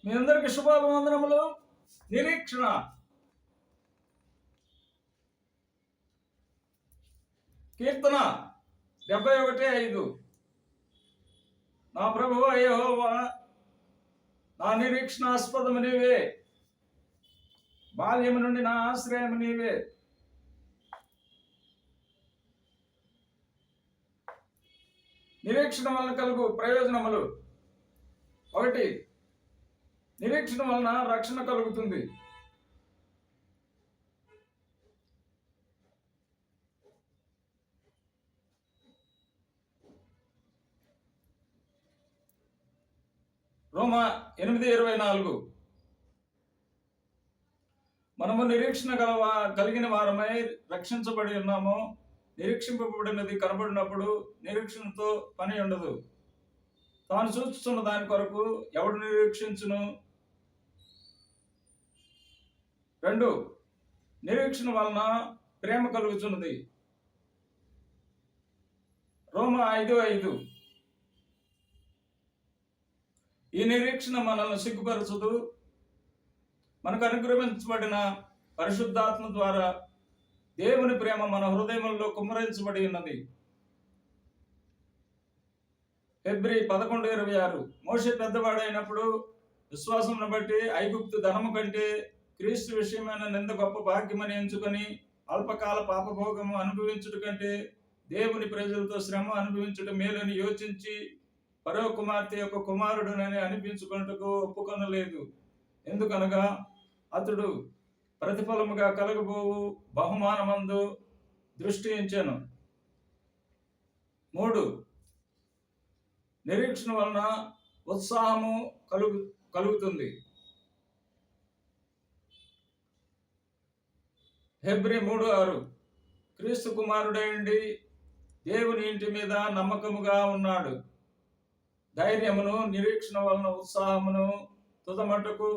మీ అందరికి శుభాభివందనములు. నిరీక్షణ కీర్తన 71:5. నా ప్రభువా యెహోవా, నా నిరీక్షణాస్పదము నీవే, బాల్యము నుండి నా ఆశ్రయము నీవే. నిరీక్షణ వలన కలుగు ప్రయోజనములు. 1. నిరీక్షణ వలన రక్షణ కలుగుతుంది. రోమా 8:24. మనము నిరీక్షణ కలిగిన వారమై రక్షించబడి ఉన్నాము. నిరీక్షింపబడినది కనబడినప్పుడు నిరీక్షణతో పని ఉండదు. తాను చూస్తున్న దాని కొరకు ఎవడు నిరీక్షించును? 2. నిరీక్షణ వలన ప్రేమ కలుగుతున్నది. రోమా 5:5. ఈ నిరీక్షణ మనల్ని సిగ్గుపరచదు. మనకు అనుగ్రహించబడిన పరిశుద్ధాత్మ ద్వారా దేవుని ప్రేమ మన హృదయంలో కుమ్మరించబడి ఉన్నది. ఫిబ్రవరి 11:26. మోషే పెద్దవాడైనప్పుడు విశ్వాసమును బట్టి ఐగుప్తు ధనము కంటే క్రీస్తు విషయమైన నింద గొప్ప భాగ్యమని ఎంచుకొని అల్పకాల పాపభోగము అనుభవించుట కంటే దేవుని ప్రజలతో శ్రమ అనుభవించుట మేలని యోచించి ఫరో కుమార్తె యొక్క కుమారుడునని అనిపించుకున్నట్టుకు ఒప్పుకొనలేదు. ఎందుకనగా అతడు ప్రతిఫలముగా కలగబోవు బహుమానమందు దృష్టి ఉంచెను. 3. నిరీక్షణ వలన ఉత్సాహము కలుగుతుంది. హెబ్రీ 3:6. క్రీస్తు కుమారుడైండి దేవుని ఇంటి మీద నమ్మకముగా ఉన్నాడు. ధైర్యమును నిరీక్షణ వలన ఉత్సాహమును తుదమట్టుకు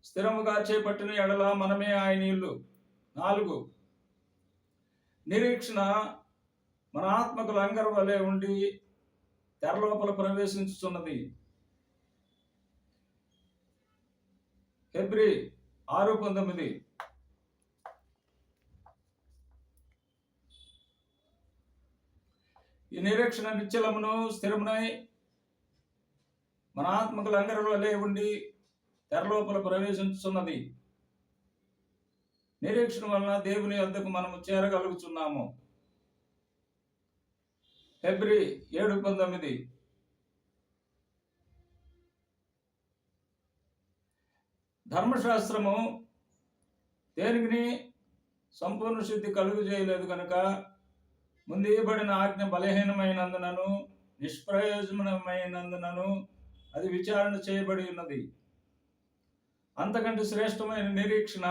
స్థిరముగా చేపట్టిన ఎడల మనమే ఆయన ఇల్లు. 4. నిరీక్షణ మన ఆత్మకు లంగరు వలె ఉండి తెరలోపల ప్రవేశించుతున్నది. హెబ్రీ 6:19. ఈ నిరీక్షణ నిశ్చలమును స్థిరమునై మన ఆత్మకు లంగరు వలె ఉండి తెరలోపల ప్రవేశించుతున్నది. నిరీక్షణ వలన దేవుని వద్దకు మనము చేరగలుగుతున్నాము. ఫిబ్రవరి 7:19. ధర్మశాస్త్రము దేనికి సంపూర్ణ శుద్ధి కలుగు చేయలేదు కనుక ముందు ఇవ్వబడిన ఆజ్ఞ బలహీనమైనందునను నిష్ప్రయోజనమైనందునను అది విచారణ చేయబడి ఉన్నది. అంతకంటే శ్రేష్టమైన నిరీక్షణ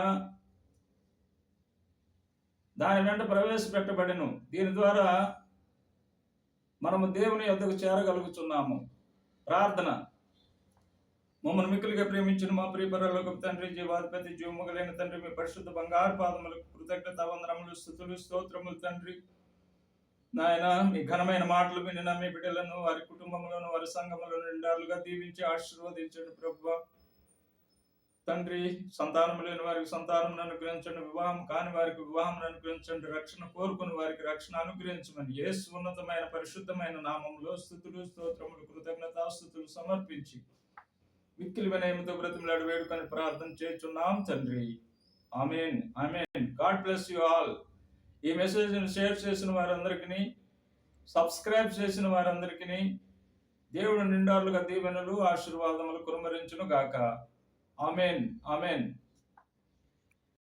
దాని వెంట ప్రవేశపెట్టబడిను. దీని ద్వారా మనము దేవుని యొద్దకు చేరగలుగుతున్నాము. ప్రార్థన. మమ్మల్ని మిక్కులుగా ప్రేమించిన మా ప్రియ పరలోకపు తండ్రి, జీవాధిపతి, జీవముగలైన తండ్రి, మీ పరిశుద్ధ బంగారు పాదములకు కృతజ్ఞత వందనములు, స్తుతులు, స్తోత్రములు తండ్రి. నాయన, మీ ఘనమైన మాటలు వినిన మీ బిడ్డలను, వారి కుటుంబములను, వారి సంఘములను నిండాలుగా దీవించి ఆశీర్వదించండి ప్రభువా. తండ్రి, సంతానం లేని వారికి సంతానం అనుగ్రహించండి, వివాహం కాని వారికి వివాహం అనుగ్రహించండి, రక్షణ కోరుకుని వారికి రక్షణ అనుగ్రహించమని యేసు ఉన్నతమైన పరిశుద్ధమైన నామములో స్తుతులు, స్తోత్రములు, కృతజ్ఞతాస్తుతులు సమర్పించి మిక్కిలి వినయముతో బ్రతిమలాడి వేడుకొని ప్రార్థన చేస్తున్నాం తండ్రి. Amen, amen. God bless you all. ఈ మెసేజ్ని షేర్ చేసిన వారందరికీ, సబ్స్క్రైబ్ చేసిన వారందరికీ దేవుడు నిండారులుగా దీవెనలు, ఆశీర్వాదములు కుమ్మరించును గాక. ఆమేన్, ఆమేన్.